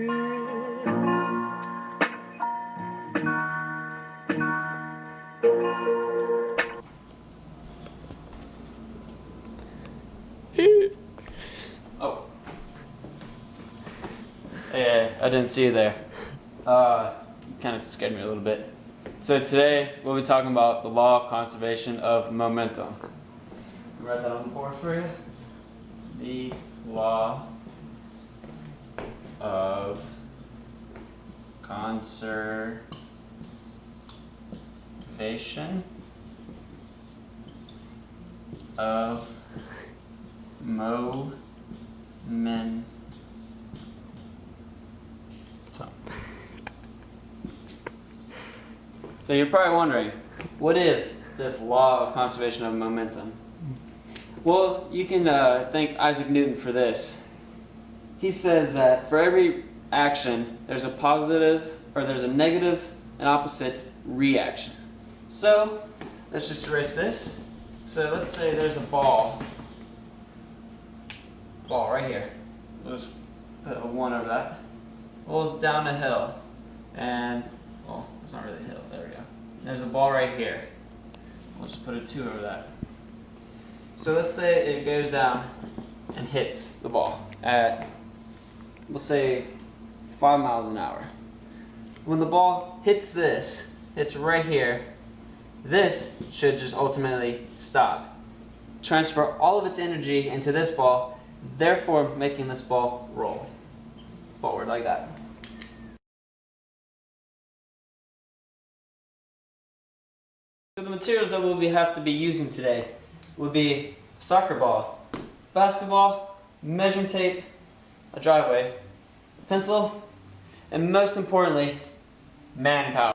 Oh. Hey, I didn't see you there. You kind of scared me a little bit. So today we'll be talking about the law of conservation of momentum. I'll write that on the board for you. The law of conservation of momentum. So you're probably wondering, what is this law of conservation of momentum? Well, you can thank Isaac Newton for this. He says that for every action, there's a positive, or there's a negative and opposite reaction. So let's just erase this. So let's say there's a ball right here. We'll just put a 1 over that. Rolls down a hill, and well, it's not really a hill. There we go. There's a ball right here. We'll just put a 2 over that. So let's say it goes down and hits the ball at, we'll say, 5 miles an hour. When the ball hits right here, this should just ultimately stop. Transfer all of its energy into this ball, therefore making this ball roll forward like that. So the materials that we'll have to be using today would be soccer ball, basketball, measuring tape, a driveway, a pencil, and most importantly, manpower.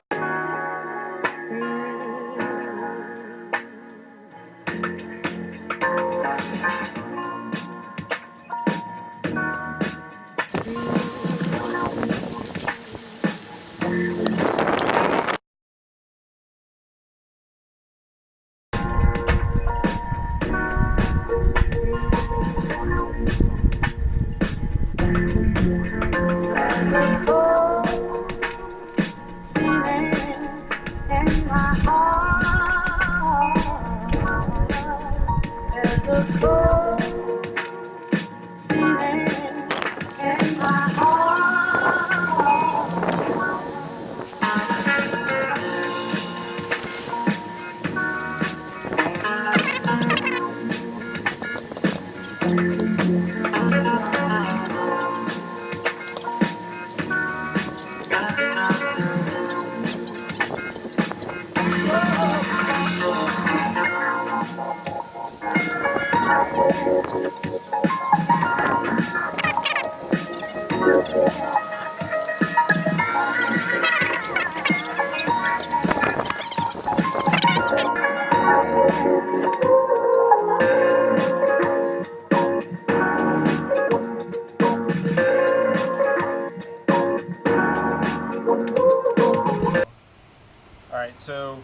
Alright, so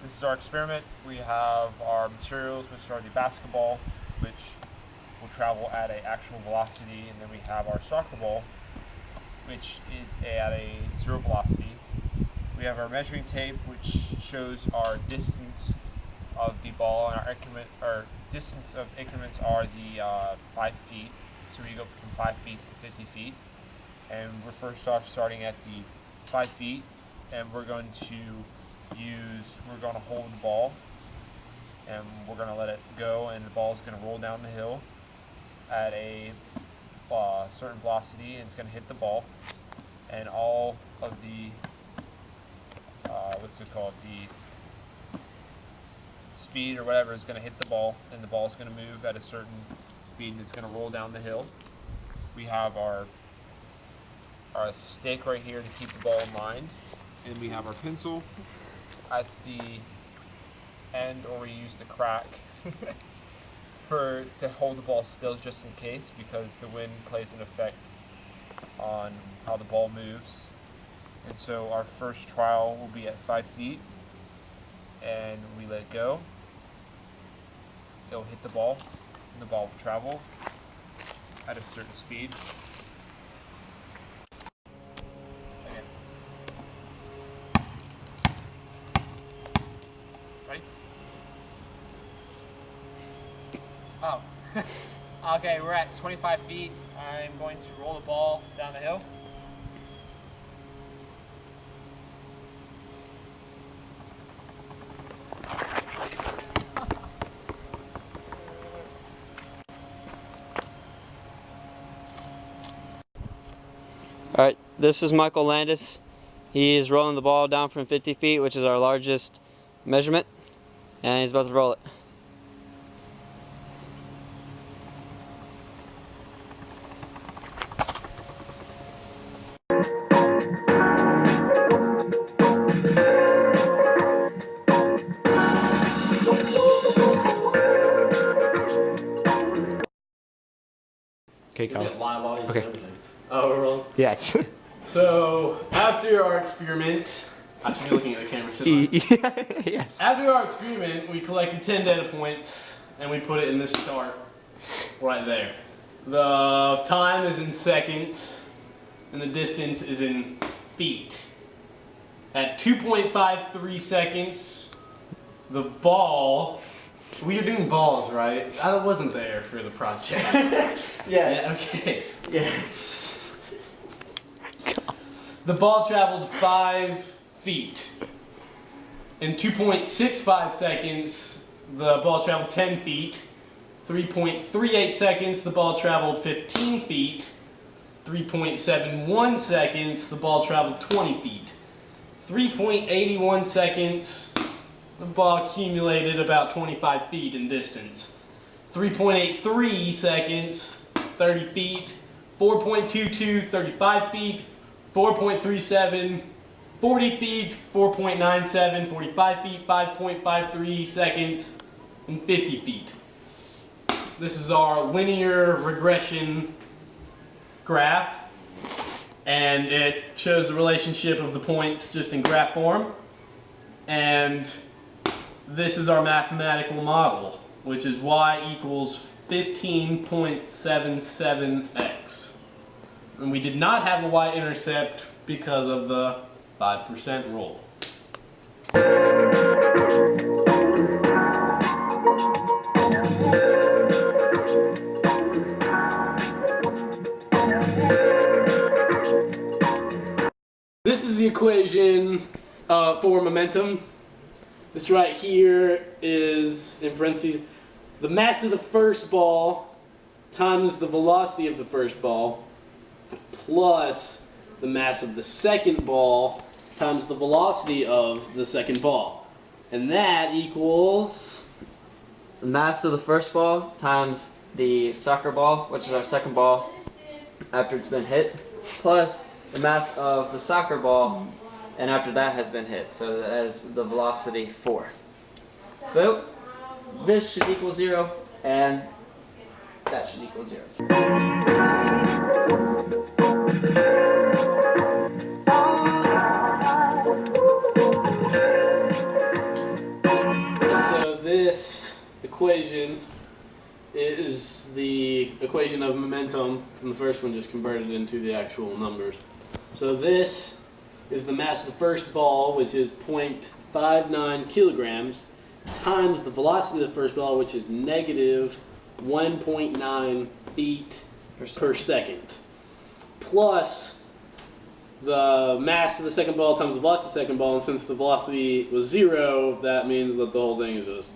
this is our experiment. We have our materials, which are the basketball, which will travel at an actual velocity, and then we have our soccer ball, which is at a 0 velocity. We have our measuring tape, which shows our distance of the ball, and our distance of increments are the 5 feet. So we go from 5 feet to 50 feet. And we're first off starting at the 5 feet, and we're going to hold the ball, and we're going to let it go, and the ball is going to roll down the hill at a certain velocity, and it's going to hit the ball, and all of the the speed or whatever is going to hit the ball, and the ball is going to move at a certain speed, and it's going to roll down the hill. We have our stick right here to keep the ball in line, and we have our pencil at the end, or we use the crack to hold the ball still, just in case, because the wind plays an effect on how the ball moves. And so our first trial will be at 5 feet, and we let it go. It'll hit the ball, and the ball will travel at a certain speed. Okay, we're at 25 feet. I'm going to roll the ball down the hill. Alright, this is Michael Landis. He is rolling the ball down from 50 feet, which is our largest measurement, and he's about to roll it. Okay, go. Live audience Okay. and everything. Oh, we're rolling. Yes. So, after our experiment, I should be looking at the camera, shouldn't I? Yes. After our experiment, we collected 10 data points and we put it in this chart right there. The time is in seconds and the distance is in feet. At 2.53 seconds, the ball, we are doing balls, right? I wasn't there for the project. Yes. Yeah, okay. Yes. The ball traveled 5 feet. In 2.65 seconds, the ball traveled 10 feet. 3.38 seconds, the ball traveled 15 feet. 3.71 seconds, the ball traveled 20 feet. 3.81 seconds, the ball accumulated about 25 feet in distance. 3.83 seconds, 30 feet. 4.22, 35 feet. 4.37, 40 feet. 4.97, 45 feet. 5.53 seconds, and 50 feet. This is our linear regression graph, and it shows the relationship of the points just in graph form. And this is our mathematical model, which is y equals 15.77x. And we did not have a y-intercept because of the 5% rule. This is the equation for momentum. This right here is, in parentheses, the mass of the first ball times the velocity of the first ball plus the mass of the second ball times the velocity of the second ball. And that equals The mass of the first ball times the soccer ball, which is our second ball after it's been hit, plus the mass of the soccer ball and after that has been hit. So that is the velocity 4. So this should equal 0 and that should equal 0. So this equation is the equation of momentum from the first one, just converted into the actual numbers. So this is the mass of the first ball, which is 0.59 kilograms, times the velocity of the first ball, which is negative 1.9 feet per second, plus the mass of the second ball times the velocity of the second ball, and since the velocity was 0, that means that the whole thing is just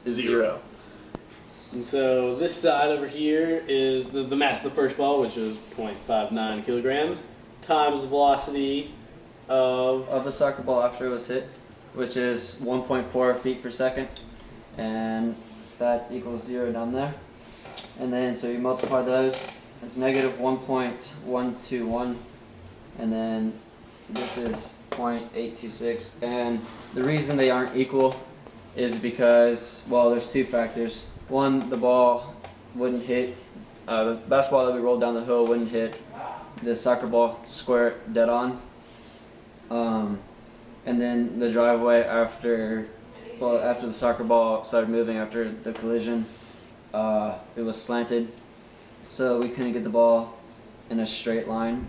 0. And so this side over here is the mass of the first ball, which is 0.59 kilograms, times the velocity of the soccer ball after it was hit, which is 1.4 feet per second, and that equals 0 down there. And then so you multiply those, it's negative 1.121, and then this is 0.826. And the reason they aren't equal is because, well, there's two factors. One, the ball wouldn't hit, the basketball that we rolled down the hill wouldn't hit the soccer ball square dead on. And then the driveway after the soccer ball started moving after the collision, it was slanted, so we couldn't get the ball in a straight line.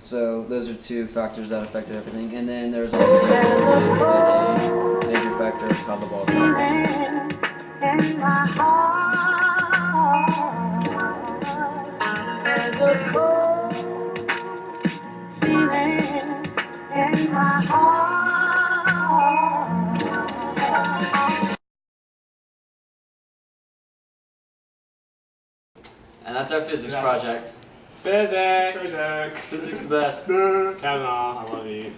So those are two factors that affected everything. And then there's also a major factor of how the ball traveled. And that's our physics project. Physics! Physics. Physics the best. Kavanaugh, I love you.